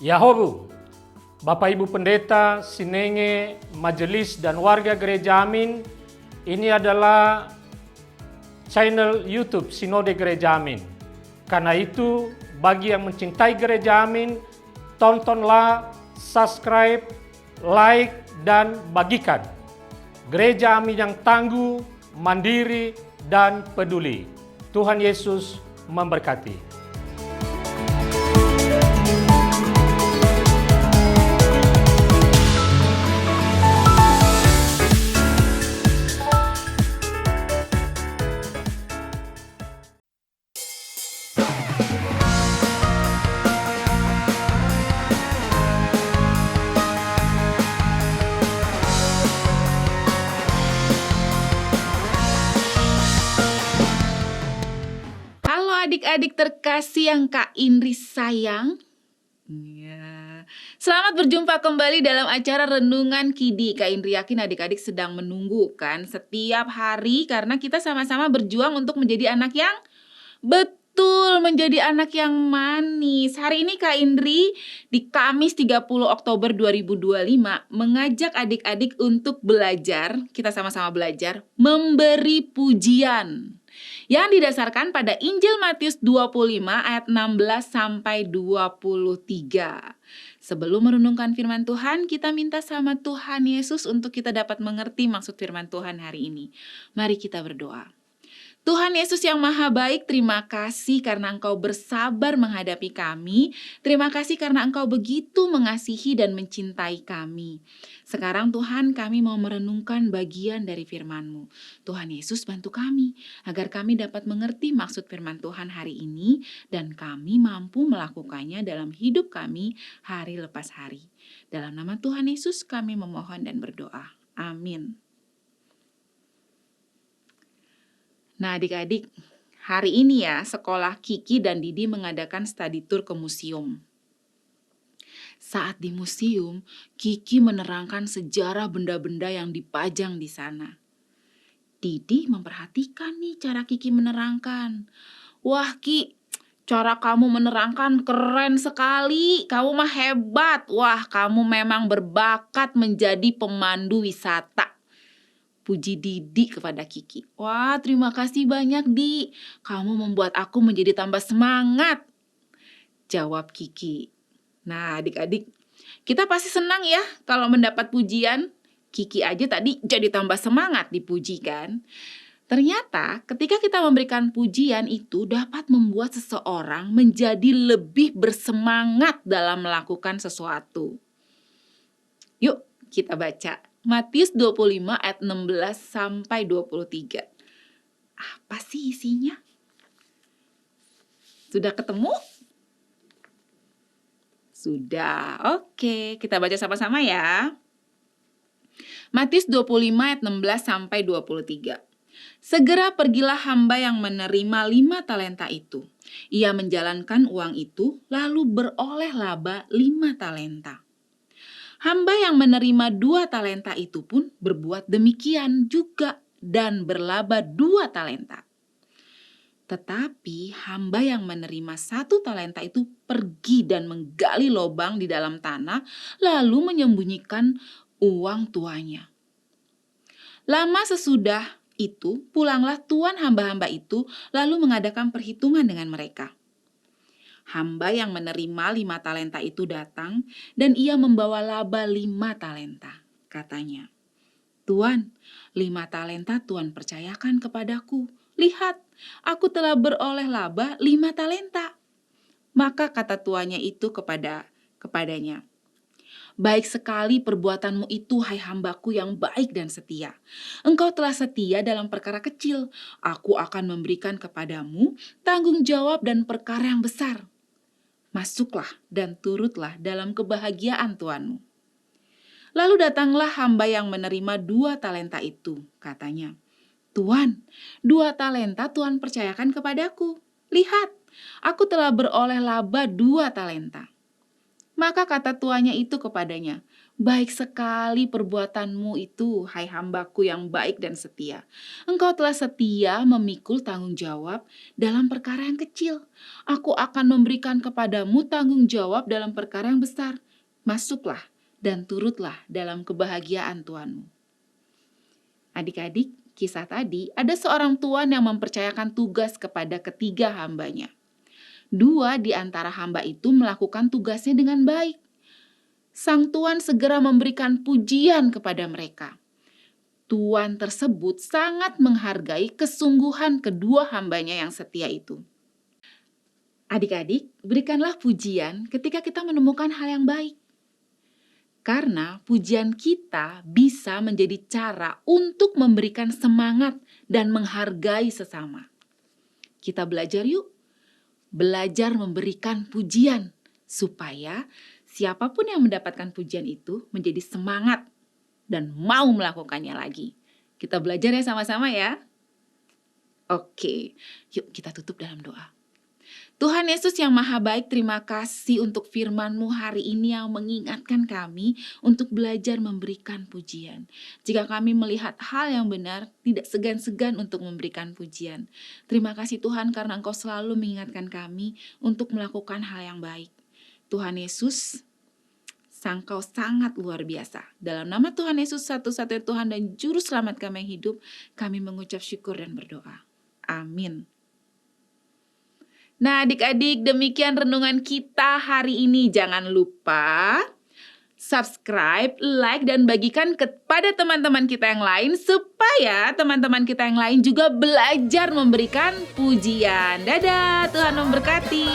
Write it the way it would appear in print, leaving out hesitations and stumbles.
Yahobu, Bapak Ibu Pendeta, Sinenge, Majelis dan warga Gereja Amin, ini adalah channel YouTube Sinode Gereja Amin. Karena itu, bagi yang mencintai Gereja Amin, tontonlah, subscribe, like, dan bagikan. Gereja Amin yang tangguh, mandiri, dan peduli. Tuhan Yesus memberkati. Adik-adik terkasih yang Kak Indri sayang, selamat berjumpa kembali dalam acara Renungan Kidi. Kak Indri yakin adik-adik sedang menunggu kan setiap hari, karena kita sama-sama berjuang untuk menjadi anak yang betul, menjadi anak yang manis. Hari ini Kak Indri di Kamis 30 Oktober 2025 mengajak adik-adik untuk belajar, kita sama-sama belajar, memberi pujian, yang didasarkan pada Injil Matius 25 ayat 16 sampai 23. Sebelum merenungkan firman Tuhan, kita minta sama Tuhan Yesus untuk kita dapat mengerti maksud firman Tuhan hari ini. Mari kita berdoa. Tuhan Yesus yang Maha Baik, terima kasih karena Engkau bersabar menghadapi kami. Terima kasih karena Engkau begitu mengasihi dan mencintai kami. Sekarang Tuhan, kami mau merenungkan bagian dari firman-Mu. Tuhan Yesus bantu kami agar kami dapat mengerti maksud firman Tuhan hari ini dan kami mampu melakukannya dalam hidup kami hari lepas hari. Dalam nama Tuhan Yesus kami memohon dan berdoa. Amin. Nah adik-adik, hari ini ya sekolah Kiki dan Didi mengadakan study tour ke museum. Saat di museum, Kiki menerangkan sejarah benda-benda yang dipajang di sana. Didi memperhatikan nih cara Kiki menerangkan. Wah Ki, cara kamu menerangkan keren sekali, kamu mah hebat. Wah kamu memang berbakat menjadi pemandu wisata. Puji Didi kepada Kiki. Wah, terima kasih banyak, Di. Kamu membuat aku menjadi tambah semangat. Jawab Kiki. Nah, adik-adik, kita pasti senang ya kalau mendapat pujian. Kiki aja tadi jadi tambah semangat dipuji kan. Ternyata ketika kita memberikan pujian itu dapat membuat seseorang menjadi lebih bersemangat dalam melakukan sesuatu. Yuk, kita baca. Matius 25 ayat 16 sampai 23. Apa sih isinya? Sudah ketemu? Sudah. Oke, kita baca sama-sama ya. Matius 25 ayat 16 sampai 23. Segera pergilah hamba yang menerima 5 talenta itu. Ia menjalankan uang itu lalu beroleh laba 5 talenta. Hamba yang menerima 2 talenta itu pun berbuat demikian juga dan berlaba 2 talenta. Tetapi hamba yang menerima 1 talenta itu pergi dan menggali lubang di dalam tanah lalu menyembunyikan uang tuannya. Lama sesudah itu pulanglah tuan hamba-hamba itu lalu mengadakan perhitungan dengan mereka. Hamba yang menerima 5 talenta itu datang dan ia membawa laba 5 talenta. Katanya, Tuan, 5 talenta Tuan percayakan kepadaku. Lihat, aku telah beroleh laba 5 talenta. Maka kata tuannya itu kepadanya, baik sekali perbuatanmu itu, hai hambaku yang baik dan setia. Engkau telah setia dalam perkara kecil. Aku akan memberikan kepadamu tanggung jawab dan perkara yang besar. Masuklah dan turutlah dalam kebahagiaan tuanmu. Lalu datanglah hamba yang menerima 2 talenta itu. Katanya, Tuan, 2 talenta Tuan percayakan kepadaku. Lihat, aku telah beroleh laba 2 talenta. Maka kata tuannya itu kepadanya, Baik sekali perbuatanmu itu, hai hambaku yang baik dan setia. Engkau telah setia memikul tanggung jawab dalam perkara yang kecil. Aku akan memberikan kepadamu tanggung jawab dalam perkara yang besar. Masuklah dan turutlah dalam kebahagiaan Tuhanmu. Adik-adik, kisah tadi ada seorang tuan yang mempercayakan tugas kepada ketiga hambanya. 2 di antara hamba itu melakukan tugasnya dengan baik. Sang tuan segera memberikan pujian kepada mereka. Tuan tersebut sangat menghargai kesungguhan kedua hambanya yang setia itu. Adik-adik, berikanlah pujian ketika kita menemukan hal yang baik. Karena pujian kita bisa menjadi cara untuk memberikan semangat dan menghargai sesama. Kita belajar yuk, belajar memberikan pujian supaya siapapun yang mendapatkan pujian itu menjadi semangat dan mau melakukannya lagi. Kita belajar ya sama-sama ya. Oke, yuk kita tutup dalam doa. Tuhan Yesus yang Maha Baik, terima kasih untuk firman-Mu hari ini yang mengingatkan kami untuk belajar memberikan pujian. Jika kami melihat hal yang benar, tidak segan-segan untuk memberikan pujian. Terima kasih Tuhan karena Engkau selalu mengingatkan kami untuk melakukan hal yang baik. Tuhan Yesus, Engkau sangat luar biasa. Dalam nama Tuhan Yesus, satu-satunya Tuhan dan Juru Selamat kami yang hidup, kami mengucap syukur dan berdoa. Amin. Nah adik-adik, demikian renungan kita hari ini. Jangan lupa subscribe, like, dan bagikan kepada teman-teman kita yang lain supaya teman-teman kita yang lain juga belajar memberikan pujian. Dadah, Tuhan memberkati.